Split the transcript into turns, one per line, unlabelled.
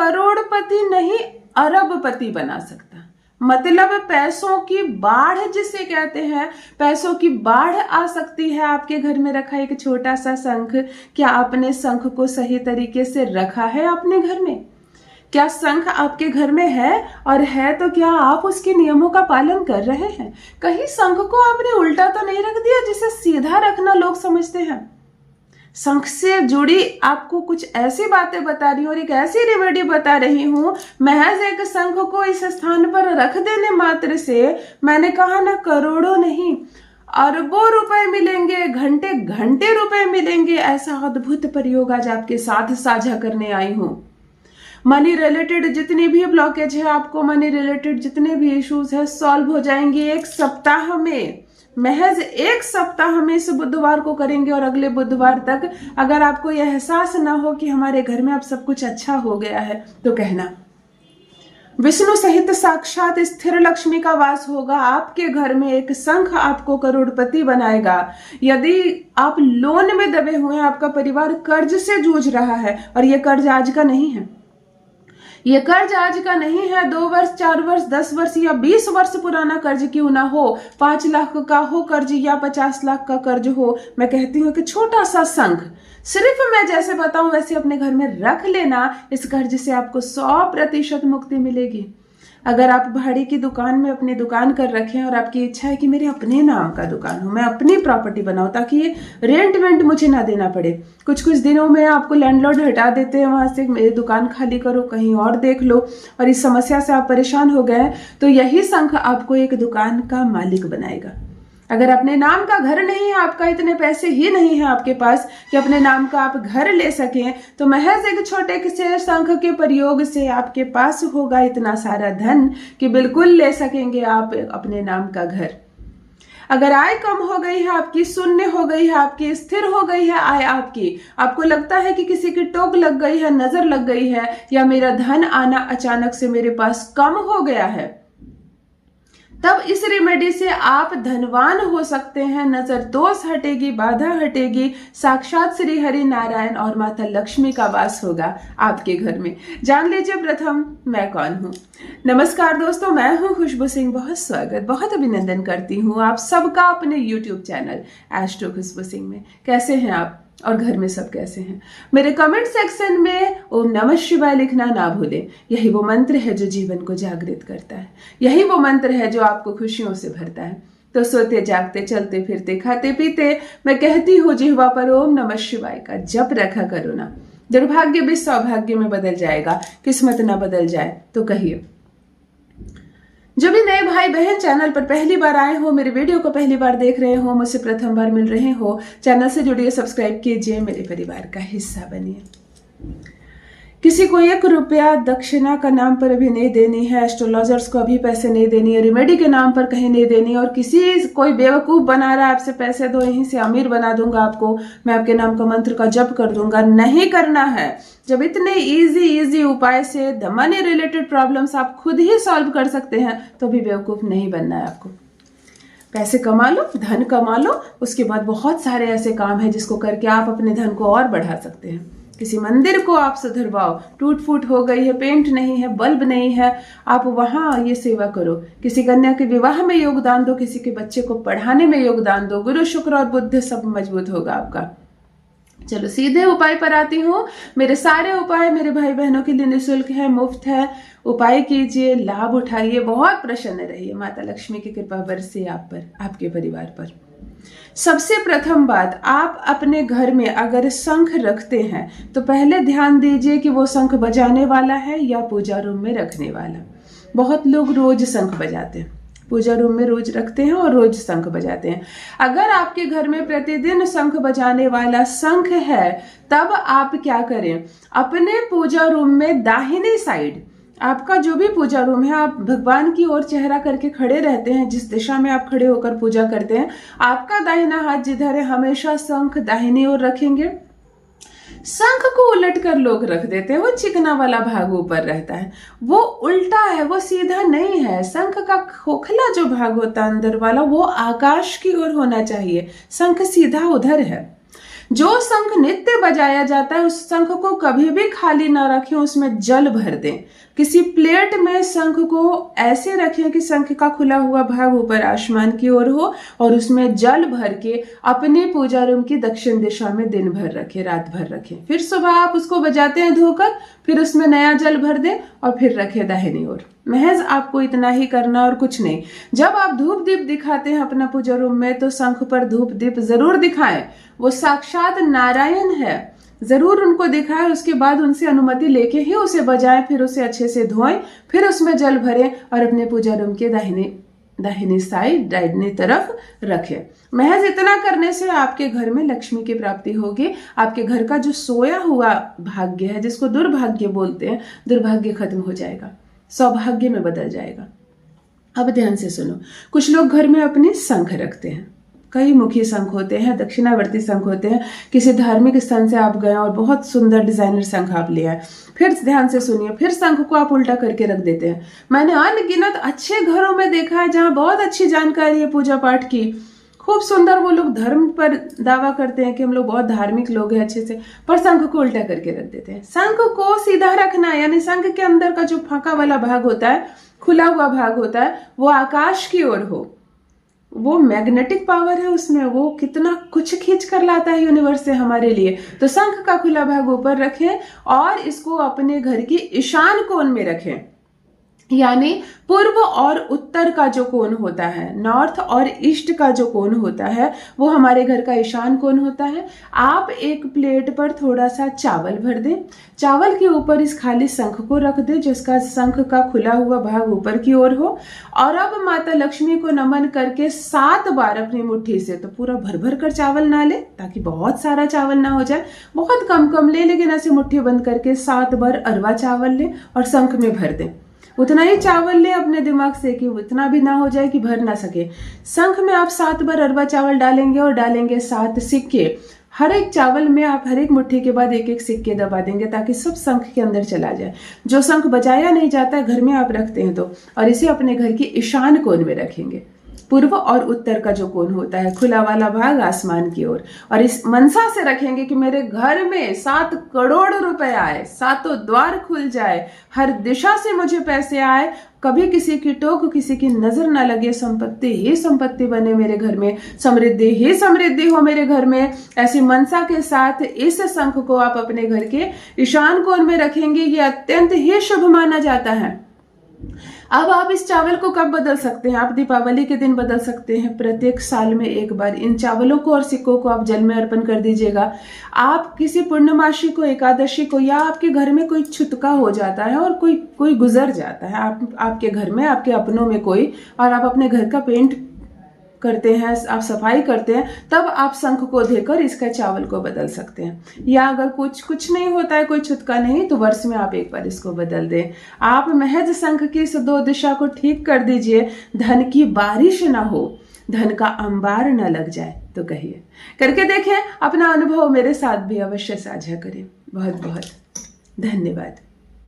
करोड़पति नहीं अरबपति बना सकता। मतलब पैसों की बाढ़ जिसे कहते हैं, पैसों की बाढ़ आ सकती है। आपके घर में रखा एक छोटा सा शंख, क्या आपने शंख को सही तरीके से रखा है अपने घर में? क्या शंख आपके घर में है? और है तो क्या आप उसके नियमों का पालन कर रहे हैं? कहीं शंख को आपने उल्टा तो नहीं रख दिया जिसे सीधा रखना लोग समझते हैं? शंख से जुड़ी आपको कुछ ऐसी बातें बता रही हूँ और एक ऐसी रेमेडी बता रही हूँ, महज एक शंख को इस स्थान पर रख देने मात्र से, मैंने कहा ना करोड़ों नहीं अरबों रुपए मिलेंगे, घंटे घंटे रुपए मिलेंगे। ऐसा अद्भुत प्रयोग आज आपके साथ साझा करने आई हूँ। मनी रिलेटेड जितनी भी ब्लॉकेज है, आपको मनी रिलेटेड जितने भी इश्यूज है, सॉल्व हो जाएंगे एक सप्ताह में। महज एक सप्ताह में इस बुधवार को करेंगे और अगले बुधवार तक अगर आपको यह एहसास ना हो कि हमारे घर में अब सब कुछ अच्छा हो गया है तो कहना। विष्णु सहित साक्षात स्थिर लक्ष्मी का वास होगा आपके घर में। एक शंख आपको करोड़पति बनाएगा। यदि आप लोन में दबे हुए हैं, आपका परिवार कर्ज से जूझ रहा है, और यह कर्ज आज का नहीं है, ये कर्ज आज का नहीं है, 2 वर्ष 4 वर्ष 10 वर्ष या 20 वर्ष पुराना कर्ज क्यों ना हो, 5 लाख का हो कर्ज या 50 लाख का कर्ज हो, मैं कहती हूँ कि छोटा सा शंख सिर्फ मैं जैसे बताऊं वैसे अपने घर में रख लेना। इस कर्ज से आपको 100% मुक्ति मिलेगी। अगर आप भाड़े की दुकान में अपनी दुकान कर रखें और आपकी इच्छा है कि मेरे अपने नाम का दुकान हो, मैं अपनी प्रॉपर्टी बनाऊं ताकि ये रेंट वेंट मुझे ना देना पड़े, कुछ दिनों में आपको लैंडलॉर्ड हटा देते हैं वहां से, मेरी दुकान खाली करो, कहीं और देख लो, और इस समस्या से आप परेशान हो गए, तो यही शंख आपको एक दुकान का मालिक बनाएगा। अगर अपने नाम का घर नहीं है, आपका इतने पैसे ही नहीं है आपके पास कि अपने नाम का आप घर ले सकें, तो महज एक छोटे से शंख के प्रयोग से आपके पास होगा इतना सारा धन कि बिल्कुल ले सकेंगे आप अपने नाम का घर। अगर आय कम हो गई है आपकी, शून्य हो गई है आपकी, स्थिर हो गई है आय आपकी, आपको लगता है कि किसी की टोक लग गई है, नजर लग गई है, या मेरा धन आना अचानक से मेरे पास कम हो गया है, तब इस रेमेडी से आप धनवान हो सकते हैं। नजर दोष हटेगी, बाधा हटेगी, साक्षात श्री हरि नारायण और माता लक्ष्मी का वास होगा आपके घर में। जान लीजिए प्रथम मैं कौन हूँ। नमस्कार दोस्तों, मैं हूँ खुशबू सिंह। बहुत स्वागत, बहुत अभिनंदन करती हूँ आप सबका अपने YouTube चैनल एस्ट्रो खुशबू सिंह में। कैसे हैं आप और घर में सब कैसे हैं? मेरे कमेंट सेक्शन में ओम नमः शिवाय लिखना ना भूलें। यही वो मंत्र है जो जीवन को जागृत करता है, यही वो मंत्र है जो आपको खुशियों से भरता है। तो सोते जागते, चलते फिरते, खाते पीते मैं कहती हूँ जिह्वा पर ओम नमः शिवाय का जप रखा करो ना। दुर्भाग्य भी सौभाग्य में बदल जाएगा, किस्मत ना बदल जाए तो कहिए। जो भी नए भाई बहन चैनल पर पहली बार आए हो, मेरे वीडियो को पहली बार देख रहे हो, मुझसे प्रथम बार मिल रहे हो, चैनल से जुड़िए, सब्सक्राइब कीजिए, मेरे परिवार का हिस्सा बनिए। किसी को 1 रुपया दक्षिणा का नाम पर अभी नहीं देनी है, एस्ट्रोलॉजर्स को अभी पैसे नहीं देनी है, रेमेडी के नाम पर कहीं नहीं देनी, और कोई बेवकूफ बना रहा है आपसे पैसे दो, यहीं से अमीर बना दूंगा आपको, मैं आपके नाम का मंत्र का जप कर दूंगा, नहीं करना है। जब इतने इजी उपाय से मनी रिलेटेड प्रॉब्लम्स आप खुद ही सॉल्व कर सकते हैं, तो भी बेवकूफ नहीं बनना है आपको। पैसे कमा लो, धन कमा लो, उसके बाद बहुत सारे ऐसे काम है जिसको करके आप अपने धन को और बढ़ा सकते हैं। किसी मंदिर को आप सुधरवाओ, टूट फूट हो गई है, पेंट नहीं है, बल्ब नहीं है, आप वहां ये सेवा करो। किसी कन्या के विवाह में योगदान दो, किसी के बच्चे को पढ़ाने में योगदान दो, गुरु शुक्र और बुध सब मजबूत होगा आपका। चलो सीधे उपाय पर आती हूँ। मेरे सारे उपाय मेरे भाई बहनों के लिए निःशुल्क है, मुफ्त है। उपाय कीजिए, लाभ उठाइए, बहुत प्रसन्न रहिए। माता लक्ष्मी की कृपा बरसे आप पर, आपके परिवार पर। सबसे प्रथम बात, आप अपने घर में अगर शंख रखते हैं तो पहले ध्यान दीजिए कि वो शंख बजाने वाला है या पूजा रूम में रखने वाला। बहुत लोग रोज शंख बजाते हैं, पूजा रूम में रोज रखते हैं और रोज शंख बजाते हैं। अगर आपके घर में प्रतिदिन शंख बजाने वाला शंख है, तब आप क्या करें, अपने पूजा रूम में दाहिने साइड, आपका जो भी पूजा रूम है, आप भगवान की ओर चेहरा करके खड़े रहते हैं, जिस दिशा में आप खड़े होकर पूजा करते हैं, आपका दाहिना हाथ जिधर है, हमेशा शंख दाहिनी ओर रखेंगे। शंख को उलट कर लोग रख देते हैं, वो चिकना वाला भाग ऊपर रहता है, वो उल्टा है, वो सीधा नहीं है। शंख का खोखला जो भाग होता है अंदर वाला, वो आकाश की ओर होना चाहिए, शंख सीधा उधर है। जो शंख नित्य बजाया जाता है उस शंख को कभी भी खाली ना रखें, उसमें जल भर दें। किसी प्लेट में शंख को ऐसे रखें कि शंख का खुला हुआ भाग ऊपर आसमान की ओर हो और उसमें जल भर के अपने पूजा रूम की दक्षिण दिशा में दिन भर रखें, रात भर रखें। फिर सुबह आप उसको बजाते हैं धोकर, फिर उसमें नया जल भर दें और फिर रखें दाहिनी ओर। महज आपको इतना ही करना और कुछ नहीं। जब आप धूप दीप दिखाते हैं अपना पूजा रूम में तो शंख पर धूप दीप जरूर दिखाएं। वो साक्षात नारायण है, जरूर उनको दिखाएं। उसके बाद उनसे अनुमति लेके ही उसे बजाएं, फिर उसे अच्छे से धोएं, फिर उसमें जल भरें और अपने पूजा रूम के दाहिनी साइड, दाहिनी तरफ रखें। महज इतना करने से आपके घर में लक्ष्मी की प्राप्ति होगी। आपके घर का जो सोया हुआ भाग्य है, जिसको दुर्भाग्य बोलते हैं, दुर्भाग्य खत्म हो जाएगा, सौभाग्य में बदल जाएगा। अब ध्यान से सुनो। कुछ लोग घर में अपने शंख रखते हैं, कई मुखी शंख होते हैं, दक्षिणावर्ती शंख होते हैं। किसी धार्मिक स्थान से आप गए और बहुत सुंदर डिजाइनर शंख आप ले आए, फिर ध्यान से सुनिए, फिर शंख को आप उल्टा करके रख देते हैं। मैंने अनगिनत अच्छे घरों में देखा है जहां बहुत अच्छी जानकारी है पूजा पाठ की, खूब सुंदर, वो लोग धर्म पर दावा करते हैं कि हम लोग बहुत धार्मिक लोग हैं अच्छे से, पर शंख को उल्टा करके रख देते हैं। शंख को सीधा रखना है, यानी शंख के अंदर का जो फांका वाला भाग होता है, खुला हुआ भाग होता है, वो आकाश की ओर हो। वो मैग्नेटिक पावर है उसमें, वो कितना कुछ खींच कर लाता है यूनिवर्स से हमारे लिए। तो शंख का खुला भाग ऊपर रखें और इसको अपने घर की ईशान कोण में रखें, यानी पूर्व और उत्तर का जो कोण होता है, नॉर्थ और ईस्ट का जो कोण होता है, वो हमारे घर का ईशान कोण होता है। आप एक प्लेट पर थोड़ा सा चावल भर दें, चावल के ऊपर इस खाली शंख को रख दें, जिसका शंख का खुला हुआ भाग ऊपर की ओर हो। और अब माता लक्ष्मी को नमन करके 7 बार अपनी मुट्ठी से, तो पूरा भर भर कर चावल ना ले ताकि बहुत सारा चावल ना हो जाए, बहुत कम कम ले, लेकिन ऐसे मुट्ठी बंद करके 7 बार अरवा चावल ले और शंख में भर दें। उतना ही चावल ले अपने दिमाग से कि उतना भी ना हो जाए कि भर ना सके। शंख में आप 7 बार अरवा चावल डालेंगे और डालेंगे 7 सिक्के। हर एक चावल में आप हर एक मुट्ठी के बाद एक एक सिक्के दबा देंगे ताकि सब शंख के अंदर चला जाए। जो शंख बजाया नहीं जाता है घर में आप रखते हैं तो, और इसे अपने घर की ईशान कोण में रखेंगे। पूर्व और उत्तर का जो कोण होता है, खुला वाला भाग आसमान की ओर, और इस मनसा से रखेंगे कि मेरे घर में 7 करोड़ रुपए आए, 7 द्वार खुल जाए, हर दिशा से मुझे पैसे आए, कभी किसी की टोक, किसी की नजर ना लगे, संपत्ति ही संपत्ति बने मेरे घर में, समृद्धि ही समृद्धि हो मेरे घर में। ऐसी मनसा के साथ इस शंख को आप अपने घर के ईशान कोण में रखेंगे। ये अत्यंत ही शुभ माना जाता है। अब आप इस चावल को कब बदल सकते हैं? आप दीपावली के दिन बदल सकते हैं। प्रत्येक साल में एक बार इन चावलों को और सिक्कों को आप जल में अर्पण कर दीजिएगा। आप किसी पूर्णमासी को, एकादशी को, या आपके घर में कोई छुतका हो जाता है और कोई गुजर जाता है आपके घर में, आपके अपनों में कोई, और आप अपने घर का पेंट करते हैं, आप सफाई करते हैं, तब आप शंख को देकर इसका चावल को बदल सकते हैं। या अगर कुछ नहीं होता है, कोई छुतका नहीं, तो वर्ष में आप एक बार इसको बदल दें। आप महज शंख की इस 2 दिशा को ठीक कर दीजिए, धन की बारिश ना हो, धन का अंबार न लग जाए। तो कहिए, करके देखें, अपना अनुभव मेरे साथ भी अवश्य साझा करें। बहुत बहुत धन्यवाद।